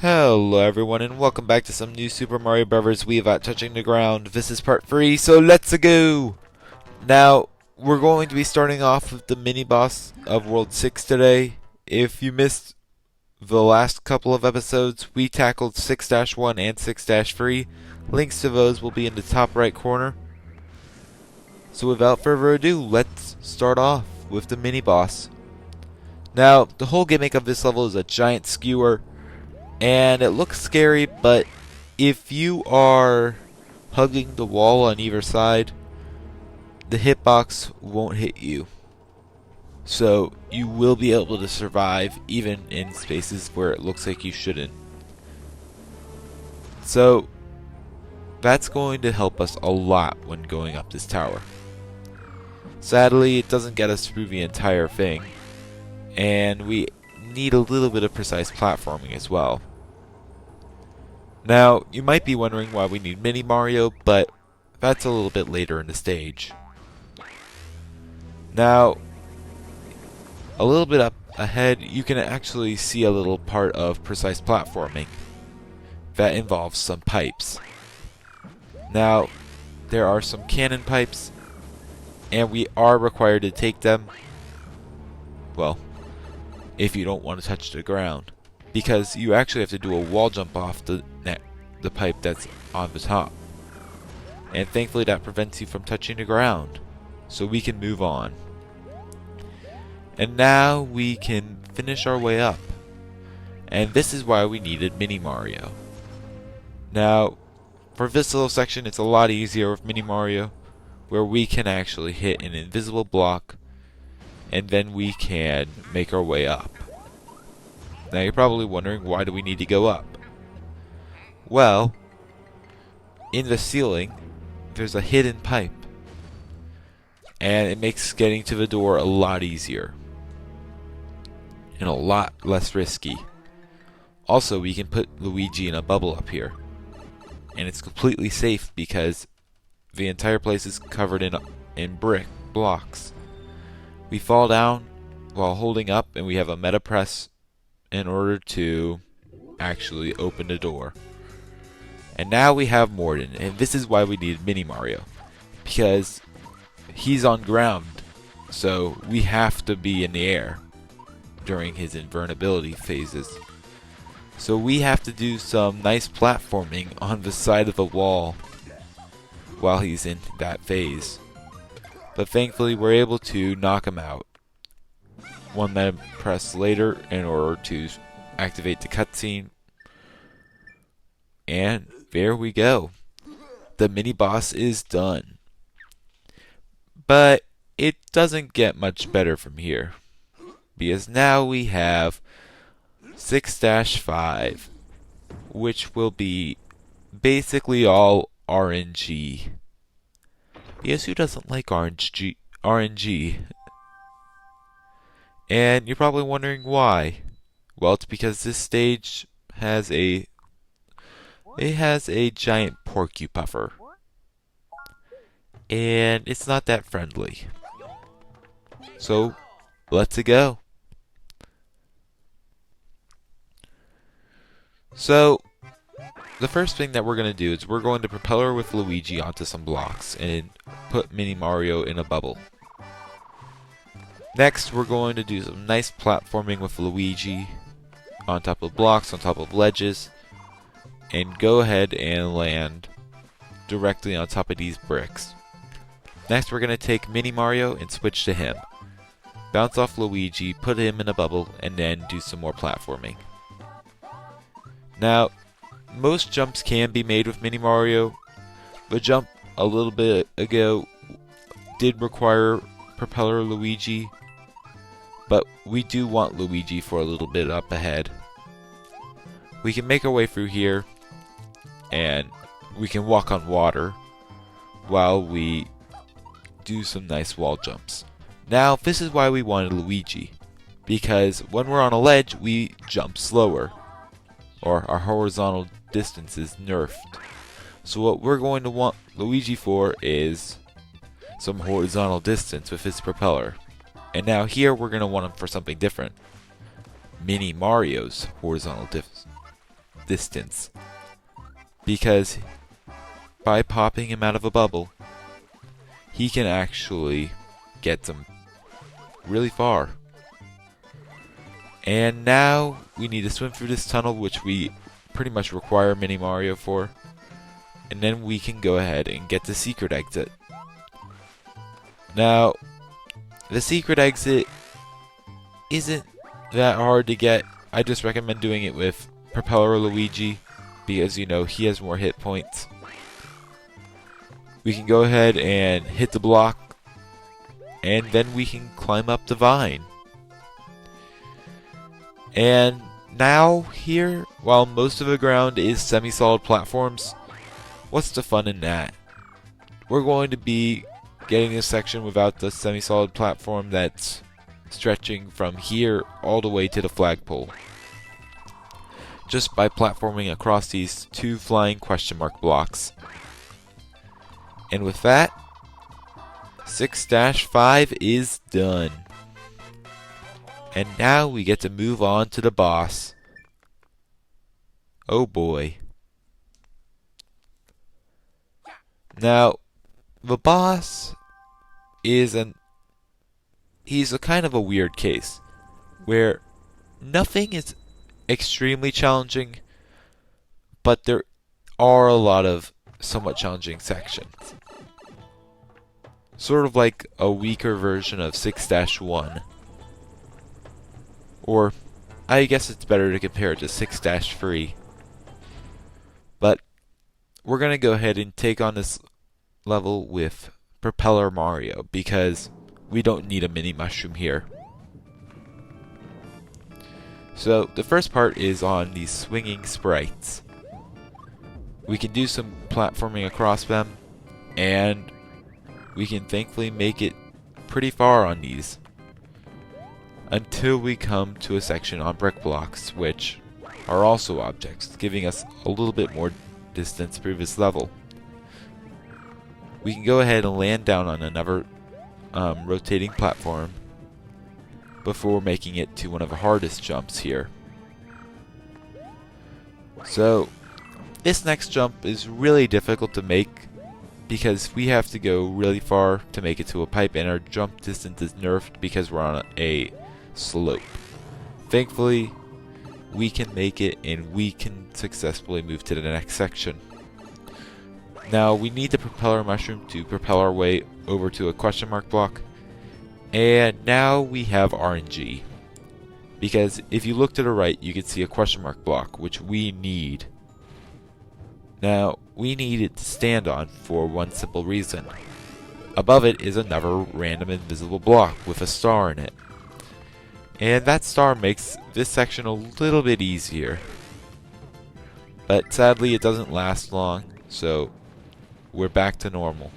Hello everyone and welcome back to some new Super Mario Bros Wii without touching the ground. This is part 3, so let's go! Now, we're going to be starting off with the mini boss of World 6 today. If you missed the last couple of episodes, we tackled 6-1 and 6-3. Links to those will be in the top right corner. So without further ado, let's start off with the mini boss. Now, the whole gimmick of this level is a giant skewer. And it looks scary, but if you are hugging the wall on either side, the hitbox won't hit you. So you will be able to survive even in spaces where it looks like you shouldn't. So that's going to help us a lot when going up this tower. Sadly, it doesn't get us through the entire thing, and we need a little bit of precise platforming as well. Now, you might be wondering why we need Mini Mario, but that's a little bit later in the stage. Now, a little bit up ahead, you can actually see a little part of precise platforming that involves some pipes. Now, there are some cannon pipes, and we are required to take them, well, if you don't want to touch the ground, because you actually have to do a wall jump off the pipe that's on the top. And thankfully that prevents you from touching the ground, so we can move on. And now we can finish our way up. And this is why we needed Mini Mario. Now, for this little section, it's a lot easier with Mini Mario, where we can actually hit an invisible block, and then we can make our way up. Now you're probably wondering, why do we need to go up? Well, in the ceiling, there's a hidden pipe, and it makes getting to the door a lot easier, and a lot less risky. Also, we can put Luigi in a bubble up here, and it's completely safe because the entire place is covered in brick blocks. We fall down while holding up, and we have a meta press in order to actually open the door. And now we have Morden, and this is why we need Mini Mario, because he's on ground, so we have to be in the air during his invulnerability phases. So we have to do some nice platforming on the side of the wall while he's in that phase. But thankfully we're able to knock him out. One meta press later in order to activate the cutscene. And there we go. The mini boss is done. But it doesn't get much better from here, because now we have 6-5, which will be basically all RNG. Because who doesn't like RNG? And you're probably wondering why. Well, it's because this stage has a giant porcupuffer, and it's not that friendly. So let's go. So the first thing that we're going to do is we're going to propeller with Luigi onto some blocks and put Mini Mario in a bubble. Next, we're going to do some nice platforming with Luigi on top of blocks, on top of ledges, and go ahead and land directly on top of these bricks. Next, we're going to take Mini Mario and switch to him. Bounce off Luigi, put him in a bubble, and then do some more platforming. Now, most jumps can be made with Mini Mario. The jump a little bit ago did require propeller Luigi, but we do want Luigi for a little bit up ahead. We can make our way through here, and we can walk on water while we do some nice wall jumps. Now, this is why we wanted Luigi, because when we're on a ledge, we jump slower, or our horizontal distance is nerfed. So what we're going to want Luigi for is some horizontal distance with his propeller. And now here we're going to want him for something different. Mini Mario's horizontal distance, because by popping him out of a bubble, he can actually get them really far. And now we need to swim through this tunnel, which we pretty much require Mini Mario for, and then we can go ahead and get the secret exit. Now, the secret exit isn't that hard to get. I just recommend doing it with Propeller Luigi, because you know he has more hit points. We can go ahead and hit the block, and then we can climb up the vine. And now here, while most of the ground is semi-solid platforms, what's the fun in that? We're going to be getting this section without the semi-solid platform that's stretching from here all the way to the flagpole, just by platforming across these two flying question mark blocks. And with that, 6-5 is done. And now we get to move on to the boss. Oh boy. Now, the boss is he's a kind of a weird case, where nothing is extremely challenging, but there are a lot of somewhat challenging sections. Sort of like a weaker version of 6-1. Or, I guess it's better to compare it to 6-3. But, we're going to go ahead and take on this level with Propeller Mario, because we don't need a mini mushroom here. So, the first part is on these swinging sprites. We can do some platforming across them, and we can thankfully make it pretty far on these, until we come to a section on brick blocks, which are also objects, giving us a little bit more distance through this level. We can go ahead and land down on another rotating platform before making it to one of the hardest jumps here. So, this next jump is really difficult to make, because we have to go really far to make it to a pipe, and our jump distance is nerfed because we're on a slope. Thankfully, we can make it, and we can successfully move to the next section. Now, we need the propeller mushroom to propel our way over to a question mark block, and now we have RNG. Because if you look to the right, you can see a question mark block, which we need. Now, we need it to stand on for one simple reason. Above it is another random invisible block with a star in it. And that star makes this section a little bit easier. But sadly, it doesn't last long, so we're back to normal.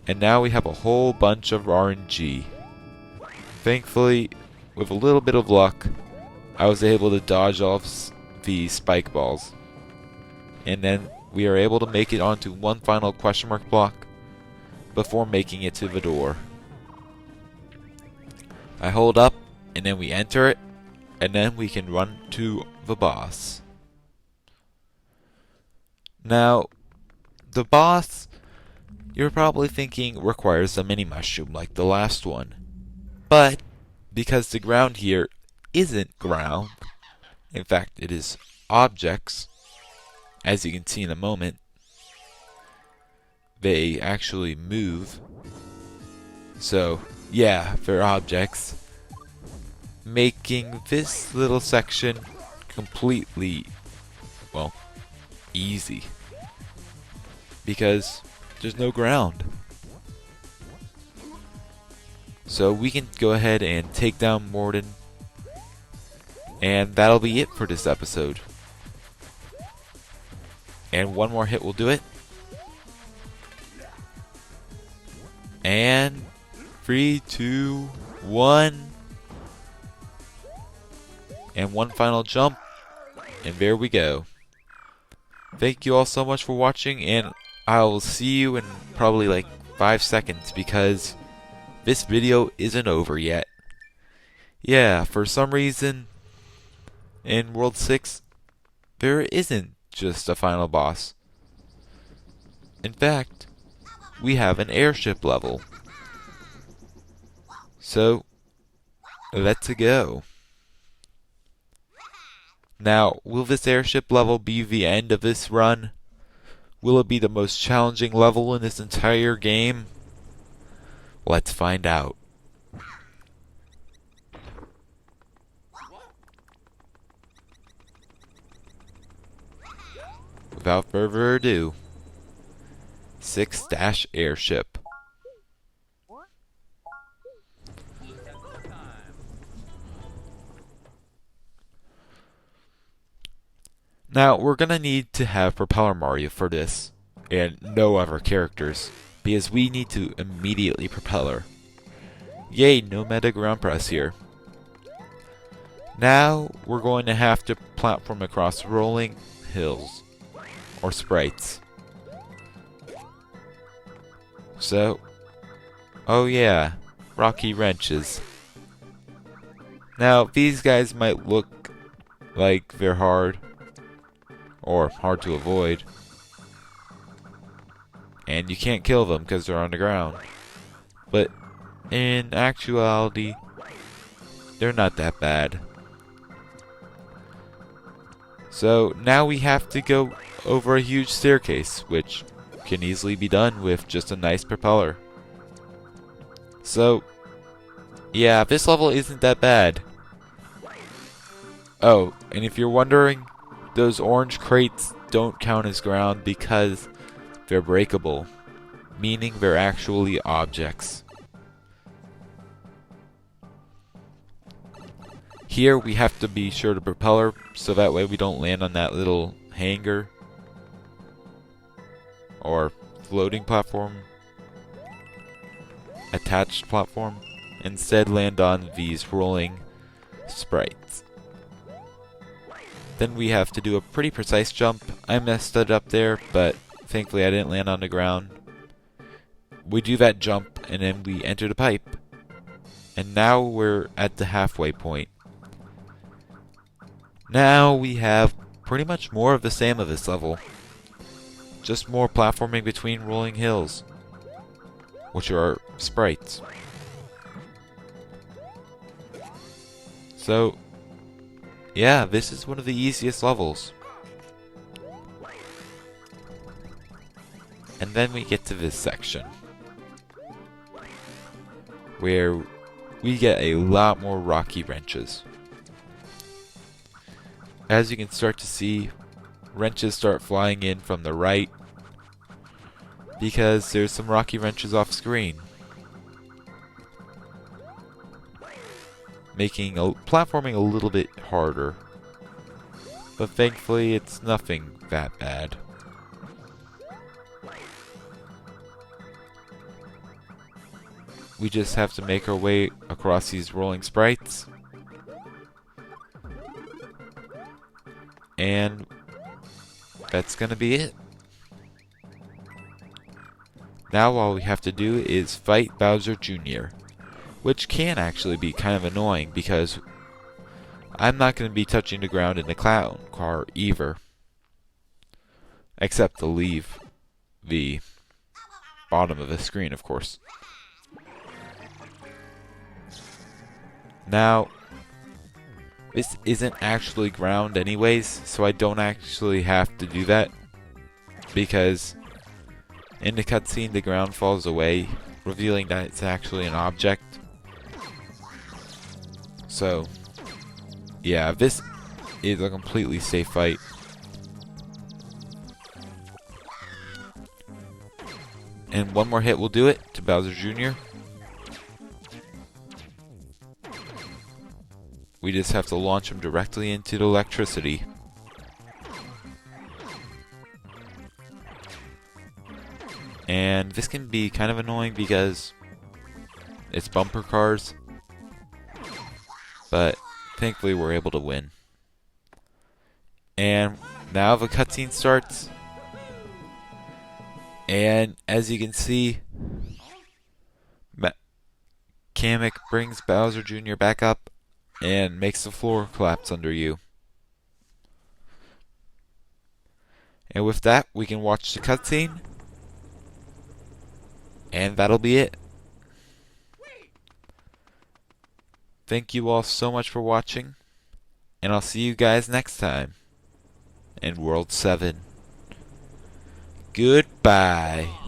And now we have a whole bunch of RNG. Thankfully, with a little bit of luck, I was able to dodge off the spike balls. And then we are able to make it onto one final question mark block before making it to the door. I hold up, and then we enter it, and then we can run to the boss. Now, the boss, you're probably thinking, requires a mini mushroom like the last one. But, because the ground here isn't ground, in fact it is objects, as you can see in a moment, they actually move. So, yeah, they're objects, making this little section completely, well, easy. Because there's no ground. So we can go ahead and take down Morden, and that'll be it for this episode. And one more hit will do it. And 3, 2, 1. And one final jump. And there we go. Thank you all so much for watching, and I will see you in probably like 5 seconds, because this video isn't over yet. Yeah, for some reason in World 6, there isn't just a final boss. In fact, we have an airship level. So, let's go. Now, will this airship level be the end of this run? Will it be the most challenging level in this entire game? Let's find out. Without further ado, 6-airship. Now, we're gonna need to have Propeller Mario for this, and no other characters, because we need to immediately propeller. Yay, no meta ground press here. Now, we're going to have to platform across rolling hills, or sprites. So, oh yeah, rocky wrenches. Now, these guys might look like they're hard, or hard to avoid, and you can't kill them because they're on the ground. But in actuality, they're not that bad. So now we have to go over a huge staircase, which can easily be done with just a nice propeller. So, yeah, this level isn't that bad. Oh, and if you're wondering, those orange crates don't count as ground because they're breakable, meaning they're actually objects. Here we have to be sure to propeller so that way we don't land on that little hangar or floating platform, attached platform. Instead land on these rolling sprites. Then we have to do a pretty precise jump. I messed it up there, but thankfully I didn't land on the ground. We do that jump and then we enter the pipe. And now we're at the halfway point. Now we have pretty much more of the same of this level. Just more platforming between rolling hills, which are sprites. So, yeah, this is one of the easiest levels. And then we get to this section, where we get a lot more rocky wrenches. As you can start to see, wrenches start flying in from the right because there's some rocky wrenches off screen, making platforming a little bit harder. But thankfully it's nothing that bad. We just have to make our way across these rolling sprites. And that's gonna be it. Now all we have to do is fight Bowser Jr., which can actually be kind of annoying because I'm not going to be touching the ground in the clown car either, except to leave the bottom of the screen, of course. Now, this isn't actually ground anyways, so I don't actually have to do that, because in the cutscene the ground falls away, revealing that it's actually an object. So, yeah, this is a completely safe fight. And one more hit will do it to Bowser Jr. We just have to launch him directly into the electricity. And this can be kind of annoying because it's bumper cars, but thankfully we're able to win. And now the cutscene starts. And as you can see, Kamek brings Bowser Jr. back up and makes the floor collapse under you. And with that, we can watch the cutscene. And that'll be it. Thank you all so much for watching. And I'll see you guys next time in World 7. Goodbye.